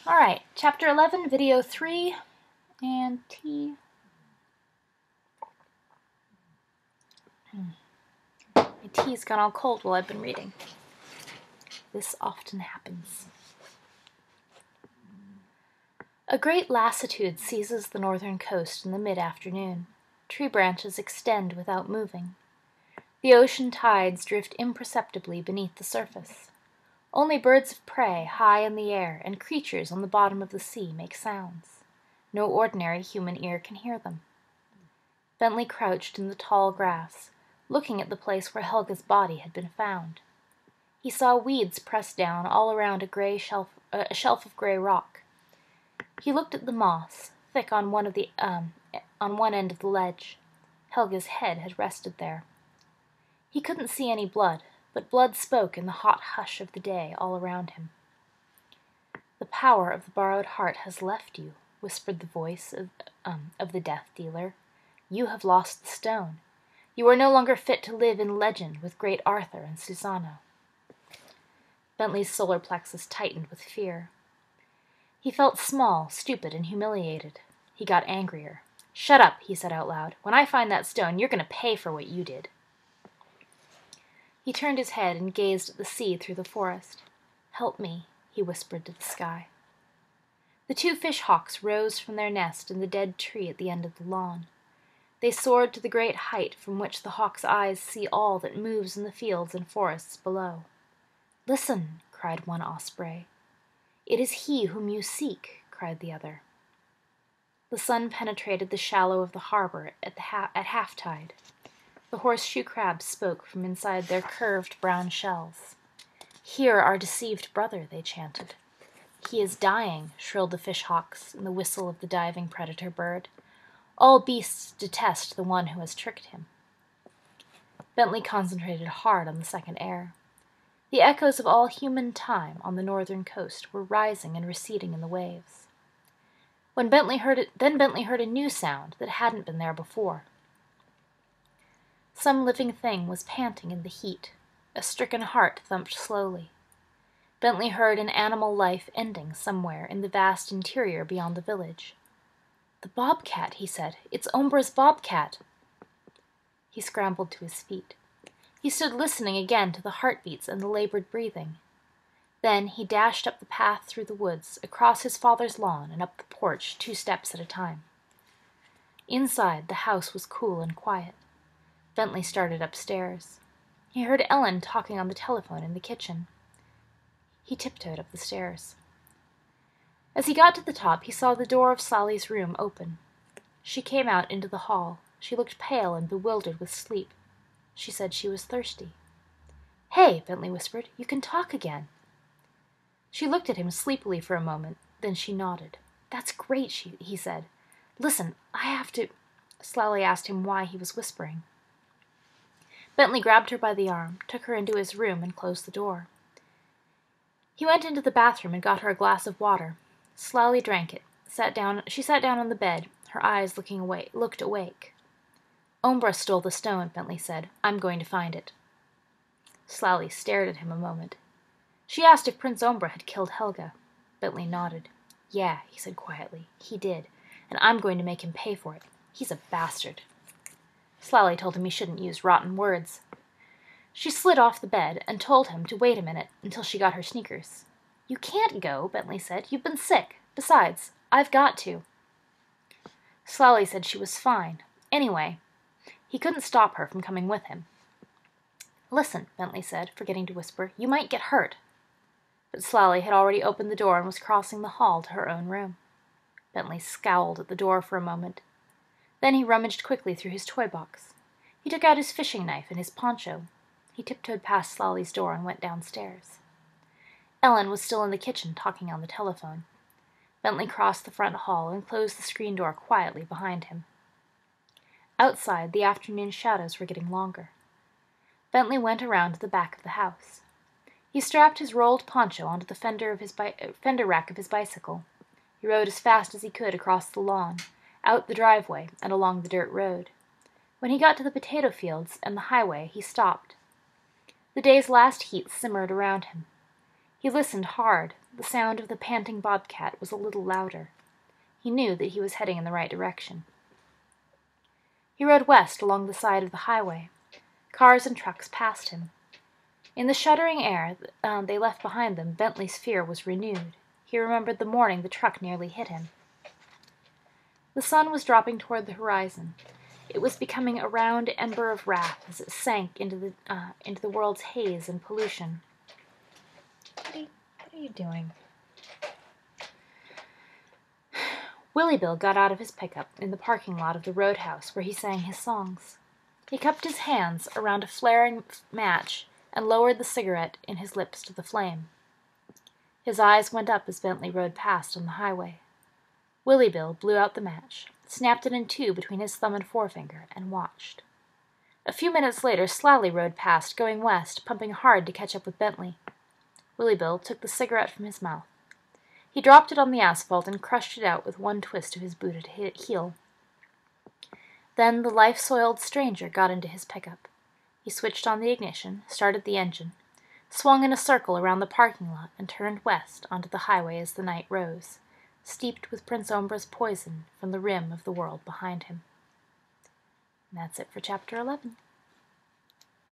Alright, Chapter 11, Video 3, and tea. My tea's gone all cold while I've been reading. This often happens. A great lassitude seizes the northern coast in the mid-afternoon. Tree branches extend without moving. The ocean tides drift imperceptibly beneath the surface. Only birds of prey high in the air and creatures on the bottom of the sea make sounds. No ordinary human ear can hear them. Bentley crouched in the tall grass, looking at the place where Helga's body had been found. He saw weeds pressed down all around a shelf of gray rock. He looked at the moss, thick on one end of the ledge. Helga's head had rested there. He couldn't see any blood, but blood spoke in the hot hush of the day all around him. "The power of the borrowed heart has left you," whispered the voice of the death dealer. "You have lost the stone. You are no longer fit to live in legend with great Arthur and Susano." Bentley's solar plexus tightened with fear. He felt small, stupid, and humiliated. He got angrier. "Shut up," he said out loud. "When I find that stone, you're going to pay for what you did." He turned his head and gazed at the sea through the forest. "Help me," he whispered to the sky. The two fish-hawks rose from their nest in the dead tree at the end of the lawn. They soared to the great height from which the hawk's eyes see all that moves in the fields and forests below. "Listen!" cried one osprey. "It is he whom you seek," cried the other. The sun penetrated the shallow of the harbor at half-tide. The horseshoe crabs spoke from inside their curved brown shells. "Hear our deceived brother," they chanted. "He is dying," shrilled the fish-hawks in the whistle of the diving predator bird. "All beasts detest the one who has tricked him." Bentley concentrated hard on the second air. The echoes of all human time on the northern coast were rising and receding in the waves. Then Bentley heard a new sound that hadn't been there before. Some living thing was panting in the heat. A stricken heart thumped slowly. Bentley heard an animal life ending somewhere in the vast interior beyond the village. "The bobcat," he said. "It's Ombra's bobcat." He scrambled to his feet. He stood listening again to the heartbeats and the labored breathing. Then he dashed up the path through the woods, across his father's lawn, and up the porch 2 steps at a time. Inside, the house was cool and quiet. Bentley started upstairs. He heard Ellen talking on the telephone in the kitchen. He tiptoed up the stairs. As he got to the top, he saw the door of Sally's room open. She came out into the hall. She looked pale and bewildered with sleep. She said she was thirsty. "Hey," Bentley whispered, "you can talk again." She looked at him sleepily for a moment, then she nodded. "That's great," he said. "Listen, I have to—" Sally asked him why he was whispering. Bentley grabbed her by the arm, took her into his room, and closed the door. He went into the bathroom and got her a glass of water. Sally drank it. She sat down on the bed, her eyes looked awake. "Ombra stole the stone," Bentley said. "I'm going to find it." Sally stared at him a moment. She asked if Prince Ombra had killed Helga. Bentley nodded. "Yeah," he said quietly. "He did, and I'm going to make him pay for it. He's a bastard." Sally told him he shouldn't use rotten words. She slid off the bed and told him to wait a minute until she got her sneakers. "You can't go," Bentley said. "You've been sick. Besides, I've got to." Sally said she was fine. Anyway, he couldn't stop her from coming with him. "Listen," Bentley said, forgetting to whisper, "you might get hurt." But Sally had already opened the door and was crossing the hall to her own room. Bentley scowled at the door for a moment. Then he rummaged quickly through his toy box. He took out his fishing knife and his poncho. He tiptoed past Sally's door and went downstairs. Ellen was still in the kitchen talking on the telephone. Bentley crossed the front hall and closed the screen door quietly behind him. Outside, the afternoon shadows were getting longer. Bentley went around to the back of the house. He strapped his rolled poncho onto the fender rack of his bicycle. He rode as fast as he could across the lawn, out the driveway, and along the dirt road. When he got to the potato fields and the highway, he stopped. The day's last heat simmered around him. He listened hard, the sound of the panting bobcat was a little louder. He knew that he was heading in the right direction. He rode west along the side of the highway. Cars and trucks passed him. In the shuddering air they left behind them, Bentley's fear was renewed. He remembered the morning the truck nearly hit him. The sun was dropping toward the horizon. It was becoming a round ember of wrath as it sank into the world's haze and pollution. What are you doing? Willie Bill got out of his pickup in the parking lot of the roadhouse where he sang his songs. He cupped his hands around a flaring match and lowered the cigarette in his lips to the flame. His eyes went up as Bentley rode past on the highway. Willie Bill blew out the match, snapped it in two between his thumb and forefinger, and watched. A few minutes later, Slaley rode past, going west, pumping hard to catch up with Bentley. Willie Bill took the cigarette from his mouth. He dropped it on the asphalt and crushed it out with one twist of his booted heel. Then the life-soiled stranger got into his pickup. He switched on the ignition, started the engine, swung in a circle around the parking lot, and turned west onto the highway as the night rose, steeped with Prince Ombra's poison from the rim of the world behind him. And that's it for Chapter 11.